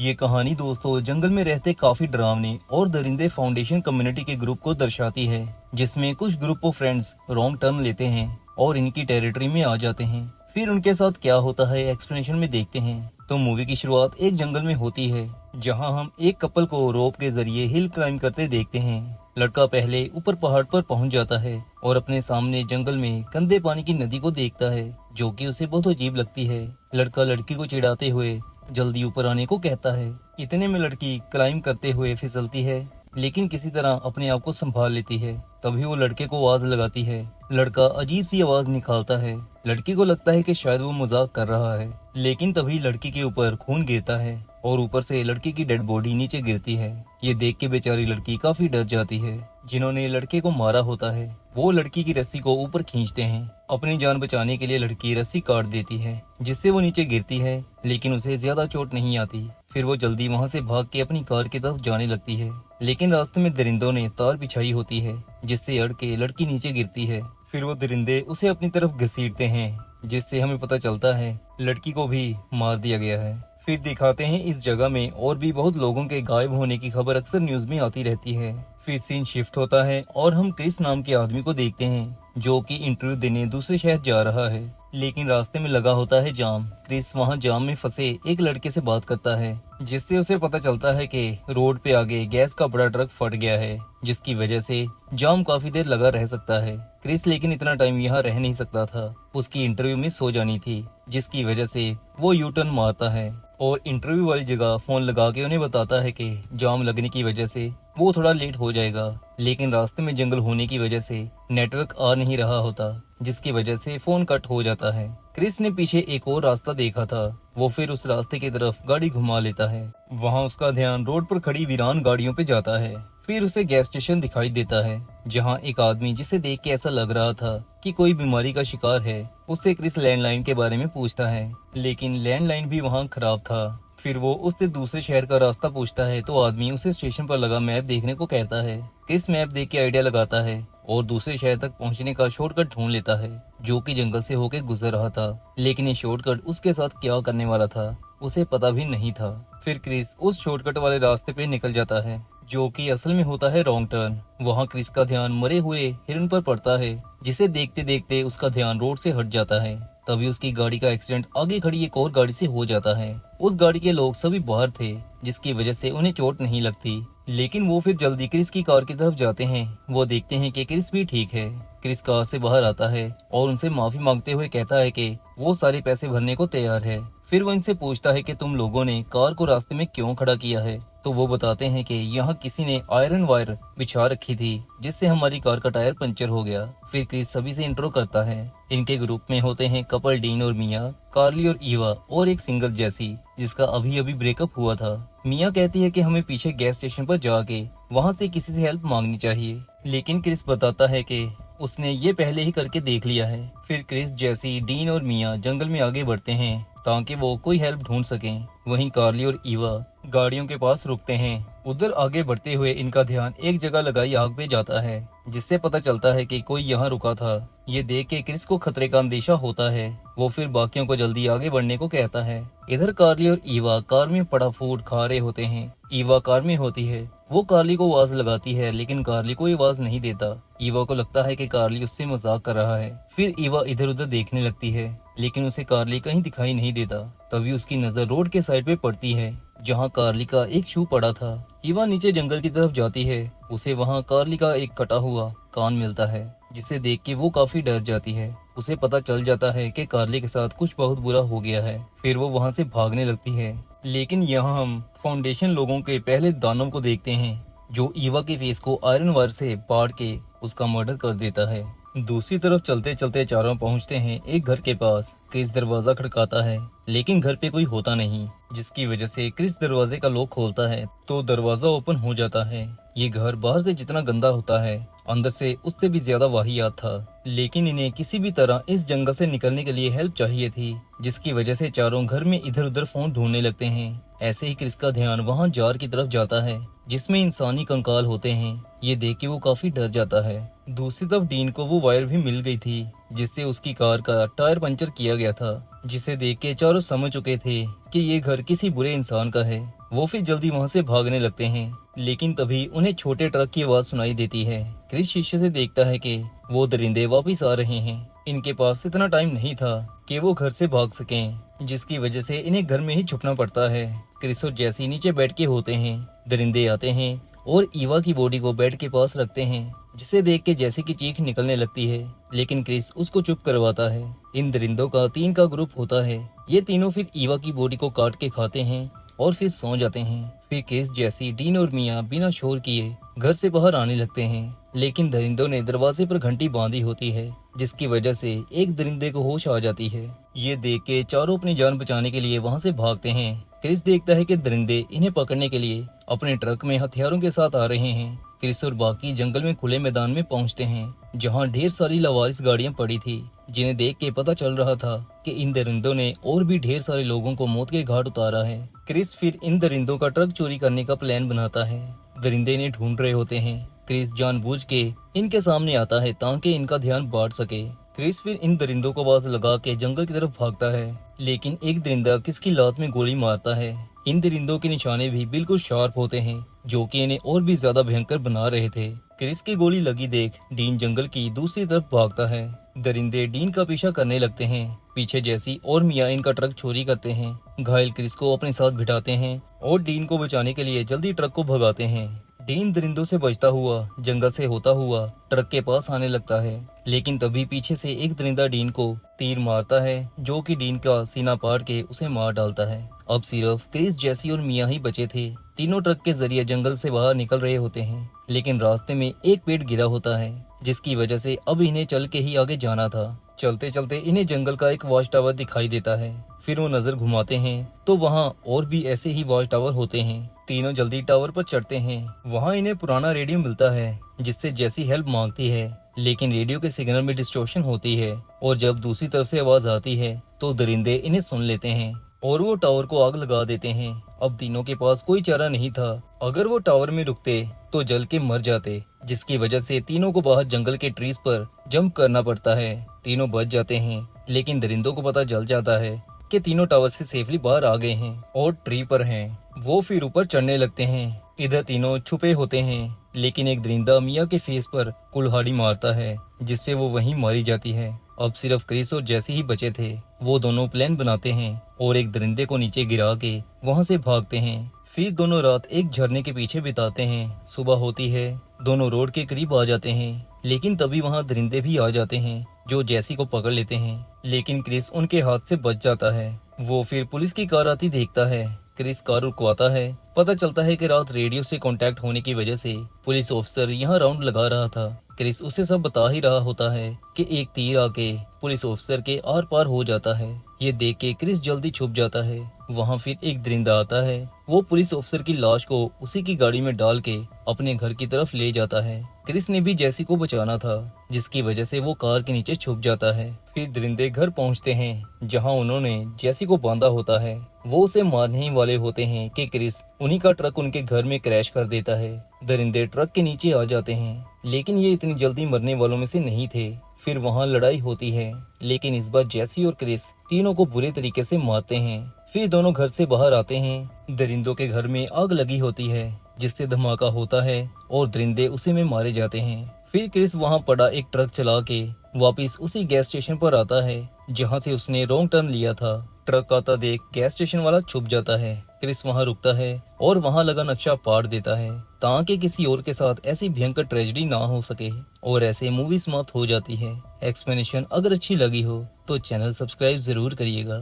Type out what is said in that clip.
ये कहानी दोस्तों जंगल में रहते काफी डरावने और दरिंदे फाउंडेशन कम्युनिटी के ग्रुप को दर्शाती है, जिसमें कुछ group of friends wrong turn लेते हैं और इनकी टेरिटरी में आ जाते हैं। फिर उनके साथ क्या होता है एक्सप्लेनेशन में देखते हैं। तो मूवी की शुरुआत एक जंगल में होती है, जहां हम एक कपल को रोप के जरिए हिल क्लाइंब करते देखते हैं। लड़का पहले ऊपर पहाड़ पर पहुंच जाता है और अपने सामने जंगल में गंदे पानी की नदी को देखता है, जो कि उसे बहुत अजीब लगती है। लड़का लड़की को चिढ़ाते हुए जल्दी ऊपर आने को कहता है। इतने में लड़की क्लाइंब करते हुए फिसलती है, लेकिन किसी तरह अपने आप को संभाल लेती है। तभी वो लड़के को आवाज लगाती है। लड़का अजीब सी आवाज निकालता है। लड़की को लगता है कि शायद वो मजाक कर रहा है, लेकिन तभी लड़की के ऊपर खून गिरता है और ऊपर से लड़की की डेड बॉडी नीचे गिरती है। ये देख के बेचारी लड़की काफी डर जाती है। जिन्होंने लड़के को मारा होता है वो लड़की की रस्सी को ऊपर खींचते हैं। अपनी जान बचाने के लिए लड़की रस्सी काट देती है, जिससे वो नीचे गिरती है, लेकिन उसे ज्यादा चोट नहीं आती। फिर वो जल्दी वहां से भाग के अपनी कार की तरफ जाने लगती है, लेकिन रास्ते में दरिंदों ने तार बिछाई होती है, जिससे अड़ के लड़की नीचे गिरती है। फिर वो दरिंदे उसे अपनी तरफ घसीटते हैं, जिससे हमें पता चलता है लड़की को भी मार दिया गया है। फिर दिखाते हैं इस जगह में और भी बहुत लोगों के गायब होने की खबर अक्सर न्यूज में आती रहती है। फिर सीन शिफ्ट होता है और हम क्रिस नाम के आदमी को देखते हैं, जो कि इंटरव्यू देने दूसरे शहर जा रहा है, लेकिन रास्ते में लगा होता है जाम। क्रिस वहां जाम में फंसे एक लड़के से बात करता है, जिससे उसे पता चलता है कि रोड पे आगे गैस का बड़ा ट्रक फट गया है, जिसकी वजह से जाम काफी देर लगा रह सकता है। क्रिस लेकिन इतना टाइम यहाँ रह नहीं सकता था, उसकी इंटरव्यू मिस हो जानी थी, जिसकी वजह से वो यू टर्न मारता है और इंटरव्यू वाली जगह फोन लगा के उन्हें बताता है कि जाम लगने की वजह से वो थोड़ा लेट हो जाएगा। लेकिन रास्ते में जंगल होने की वजह से नेटवर्क आ नहीं रहा होता, जिसकी वजह से फोन कट हो जाता है। क्रिस ने पीछे एक और रास्ता देखा था, वो फिर उस रास्ते की तरफ गाड़ी घुमा लेता है। वहाँ उसका ध्यान रोड पर खड़ी वीरान गाड़ियों पे जाता है। फिर उसे गैस स्टेशन दिखाई देता है, जहाँ एक आदमी जिसे देख के ऐसा लग रहा था कि कोई बीमारी का शिकार है, उससे क्रिस लैंडलाइन के बारे में पूछता है, लेकिन लैंडलाइन भी वहाँ खराब था। फिर वो उससे दूसरे शहर का रास्ता पूछता है, तो आदमी उसे स्टेशन पर लगा मैप देखने को कहता है। क्रिस मैप देख के आइडिया लगाता है और दूसरे शहर तक पहुंचने का शॉर्टकट ढूंढ लेता है, जो कि जंगल से होकर गुजर रहा था। लेकिन ये शॉर्टकट उसके साथ क्या करने वाला था उसे पता भी नहीं था। फिर क्रिस उस शॉर्टकट वाले रास्ते पे निकल जाता है, जो कि असल में होता है रॉन्ग टर्न। वहाँ क्रिस का ध्यान मरे हुए हिरन पर पड़ता है, जिसे देखते देखते उसका ध्यान रोड से हट जाता है। तभी उसकी गाड़ी का एक्सीडेंट आगे खड़ी एक और गाड़ी से हो जाता है। उस गाड़ी के लोग सभी बाहर थे, जिसकी वजह से उन्हें चोट नहीं लगती, लेकिन वो फिर जल्दी क्रिस की कार की तरफ जाते हैं। वो देखते हैं कि क्रिस भी ठीक है। क्रिस कार से बाहर आता है और उनसे माफी मांगते हुए कहता है कि वो सारे पैसे भरने को तैयार है। फिर वो इनसे पूछता है कि तुम लोगों ने कार को रास्ते में क्यों खड़ा किया है, तो वो बताते हैं कि यहाँ किसी ने आयरन वायर बिछा रखी थी, जिससे हमारी कार का टायर पंचर हो गया। फिर क्रिस सभी से इंट्रो करता है। इनके ग्रुप में होते हैं कपल डीन और मिया, कार्ली और ईवा और एक सिंगल जैसी, जिसका अभी अभी ब्रेकअप हुआ था। मिया कहती है कि हमें पीछे गैस स्टेशन पर जाके वहाँ से किसी से हेल्प मांगनी चाहिए, लेकिन क्रिस बताता है कि उसने ये पहले ही करके देख लिया है। फिर क्रिस, जैसी, डीन और मिया जंगल में आगे बढ़ते हैं ताकि वो कोई हेल्प ढूंढ सकें। वहीं कार्ली और ईवा गाड़ियों के पास रुकते हैं। उधर आगे बढ़ते हुए इनका ध्यान एक जगह लगाई आग पे जाता है, जिससे पता चलता है कि कोई यहाँ रुका था। ये देख के क्रिस को खतरे का अंदेशा होता है। वो फिर बाकियों को जल्दी आगे बढ़ने को कहता है। इधर कार्ली और ईवा कार में पड़ा फूड खा रहे होते हैं। ईवा कार में होती है, वो कार्ली को आवाज लगाती है, लेकिन कार्ली कोई आवाज नहीं देता। ईवा को लगता है कि कार्ली उससे मजाक कर रहा है। फिर ईवा इधर उधर देखने लगती है, लेकिन उसे कार्ली कहीं दिखाई नहीं देता। तभी उसकी नजर रोड के साइड पे पड़ती है, जहाँ कार्ली का एक शू पड़ा था। ईवा नीचे जंगल की तरफ जाती है। उसे वहाँ कार्ली का एक कटा हुआ कान मिलता है, जिसे देख के वो काफी डर जाती है। उसे पता चल जाता है कि कार्ली के साथ कुछ बहुत बुरा हो गया है। फिर वो वहाँ से भागने लगती है, लेकिन यहाँ हम फाउंडेशन लोगों के पहले दानव को देखते हैं, जो ईवा के फेस को आयरन वायर से पाड़ के उसका मर्डर कर देता है। दूसरी तरफ चलते चलते चारों पहुंचते हैं एक घर के पास। क्रिस दरवाजा खड़काता है, लेकिन घर पे कोई होता नहीं, जिसकी वजह से क्रिस दरवाजे का लॉक खोलता है तो दरवाजा ओपन हो जाता है। ये घर बाहर से जितना गंदा होता है, अंदर से उससे भी ज्यादा वाहियात था। लेकिन इन्हें किसी भी तरह इस जंगल से निकलने के लिए हेल्प चाहिए थी, जिसकी वजह से चारों घर में इधर उधर फोन ढूंढने लगते हैं। ऐसे ही क्रिस का ध्यान वहाँ जार की तरफ जाता है, जिसमें इंसानी कंकाल होते हैं। ये देख के वो काफी डर जाता है। दूसरी तरफ डीन को वो वायर भी मिल गई थी, जिससे उसकी कार का टायर पंचर किया गया था, जिसे देख के चारों समझ चुके थे कि ये घर किसी बुरे इंसान का है। वो फिर जल्दी वहाँ से भागने लगते हैं, लेकिन तभी उन्हें छोटे ट्रक की आवाज सुनाई देती है। क्रिस शीशे से देखता है कि वो दरिंदे वापस आ रहे हैं। इनके पास इतना टाइम नहीं था कि वो घर से भाग सकें, जिसकी वजह से इन्हें घर में ही छुपना पड़ता है। क्रिस और जैसी नीचे बैठ के होते हैं। दरिंदे आते हैं और ईवा की बॉडी को बेड के पास रखते हैं, जिसे देख के जैसी की चीख निकलने लगती है, लेकिन क्रिस उसको चुप करवाता है। इन दरिंदों का 3 का ग्रुप होता है। ये तीनों फिर ईवा की बॉडी को काट के खाते हैं और फिर सो जाते हैं। फिर क्रिस, जैसी, डीन और मिया बिना शोर किए घर से बाहर आने लगते हैं, लेकिन दरिंदों ने दरवाजे पर घंटी बांधी होती है, जिसकी वजह से एक दरिंदे को होश आ जाती है। ये देख के चारों अपनी जान बचाने के लिए वहाँ से भागते हैं। क्रिस देखता है कि दरिंदे इन्हें पकड़ने के लिए अपने ट्रक में हथियारों के साथ आ रहे हैं। क्रिस और बाकी जंगल में खुले मैदान में पहुंचते हैं, जहां ढेर सारी लावारिस गाड़ियां पड़ी थी, जिन्हें देख के पता चल रहा था कि इन दरिंदों ने और भी ढेर सारे लोगों को मौत के घाट उतारा है। क्रिस फिर इन दरिंदों का ट्रक चोरी करने का प्लान बनाता है। दरिंदे इन्हें ढूंढ रहे होते हैं। क्रिस जानबूझ के इनके सामने आता है ताकि इनका ध्यान बांट सके। क्रिस फिर इन दरिंदों को आवाज लगा के जंगल की तरफ भागता है, लेकिन एक दरिंदा किसकी लात में गोली मारता है। इन दरिंदों के निशाने भी बिल्कुल शार्प होते हैं, जो कि इन्हें और भी ज्यादा भयंकर बना रहे थे। क्रिस की गोली लगी देख डीन जंगल की दूसरी तरफ भागता है। दरिंदे डीन का पीछा करने लगते हैं। पीछे जैसी और मिया इनका ट्रक चोरी करते हैं। घायल क्रिस को अपने साथ बिठाते हैं और डीन को बचाने के लिए जल्दी ट्रक को भगाते हैं। डीन दरिंदों से बचता हुआ जंगल से होता हुआ ट्रक के पास आने लगता है, लेकिन तभी पीछे से एक दरिंदा डीन को तीर मारता है, जो कि डीन का सीना पाड़ के उसे मार डालता है। अब सिर्फ क्रिस, जैसी और मिया ही बचे थे। तीनों ट्रक के जरिए जंगल से बाहर निकल रहे होते हैं, लेकिन रास्ते में एक पेड़ गिरा होता है, जिसकी वजह से अब इन्हें चल के ही आगे जाना था। चलते चलते इन्हें जंगल का एक वॉच टावर दिखाई देता है। फिर वो नजर घुमाते हैं तो वहाँ और भी ऐसे ही वॉच टावर होते हैं। तीनों जल्दी टावर पर चढ़ते हैं। वहाँ इन्हें पुराना रेडियो मिलता है, जिससे जैसी हेल्प मांगती है, लेकिन रेडियो के सिग्नल में डिस्टॉर्शन होती है और जब दूसरी तरफ से आवाज आती है तो दरिंदे इन्हें सुन लेते हैं और वो टावर को आग लगा देते हैं। अब तीनों के पास कोई चारा नहीं था। अगर वो टावर में रुकते तो जल के मर जाते, जिसकी वजह से तीनों को बाहर जंगल के ट्रीज पर जंप करना पड़ता है। तीनों बच जाते हैं, लेकिन दरिंदों को पता चल जाता है कि तीनों टावर से सेफली बाहर आ गए हैं और ट्री पर हैं। वो फिर ऊपर चढ़ने लगते हैं। इधर तीनों छुपे होते हैं, लेकिन एक दरिंदा मिया के फेस पर कुल्हाड़ी मारता है, जिससे वो वहीं मारी जाती है। अब सिर्फ क्रिस और जैसी ही बचे थे। वो दोनों प्लान बनाते हैं और एक दरिंदे को नीचे गिरा के वहाँ से भागते हैं। फिर दोनों रात एक झरने के पीछे बिताते हैं। सुबह होती है, दोनों रोड के करीब आ जाते हैं, लेकिन तभी वहाँ दरिंदे भी आ जाते हैं, जो जैसी को पकड़ लेते हैं, लेकिन क्रिस उनके हाथ से बच जाता है। वो फिर पुलिस की कार आती देखता है। क्रिस कार रुकवाता है। पता चलता है कि रात रेडियो से कांटेक्ट होने की वजह से पुलिस ऑफिसर यहाँ राउंड लगा रहा था। क्रिस उसे सब बता ही रहा होता है कि एक तीर आके पुलिस ऑफिसर के आर पार हो जाता है। ये देख के क्रिस जल्दी छुप जाता है। वहाँ फिर एक दरिंदा आता है। वो पुलिस ऑफिसर की लाश को उसी की गाड़ी में डाल के अपने घर की तरफ ले जाता है। क्रिस ने भी जैसी को बचाना था, जिसकी वजह से वो कार के नीचे छुप जाता है। फिर दरिंदे घर पहुँचते हैं, जहाँ उन्होंने जैसी को बांधा होता है। वो उसे मारने ही वाले होते हैं कि क्रिस उन्हीं का ट्रक उनके घर में क्रैश कर देता है। दरिंदे ट्रक के नीचे आ जाते हैं, लेकिन ये इतनी जल्दी मरने वालों में से नहीं थे। फिर वहाँ लड़ाई होती है, लेकिन इस बार जैसी और क्रिस तीनों को बुरे तरीके से मारते हैं। फिर दोनों घर से बाहर आते हैं। दरिंदों के घर में आग लगी होती है, जिससे धमाका होता है और दरिंदे उसी में मारे जाते हैं। फिर क्रिस वहाँ पड़ा एक ट्रक चला के वापिस उसी गैस स्टेशन पर आता है, जहाँ से उसने रॉन्ग टर्न लिया था। ट्रक आता देख गैस स्टेशन वाला छुप जाता है। क्रिस वहाँ रुकता है और वहाँ लगा नक्शा पाड़ देता है, ताकि किसी और के साथ ऐसी भयंकर ट्रेजेडी ना हो सके। और ऐसे मूवी समाप्त हो जाती है। एक्सप्लेनेशन अगर अच्छी लगी हो तो चैनल सब्सक्राइब जरूर करिएगा।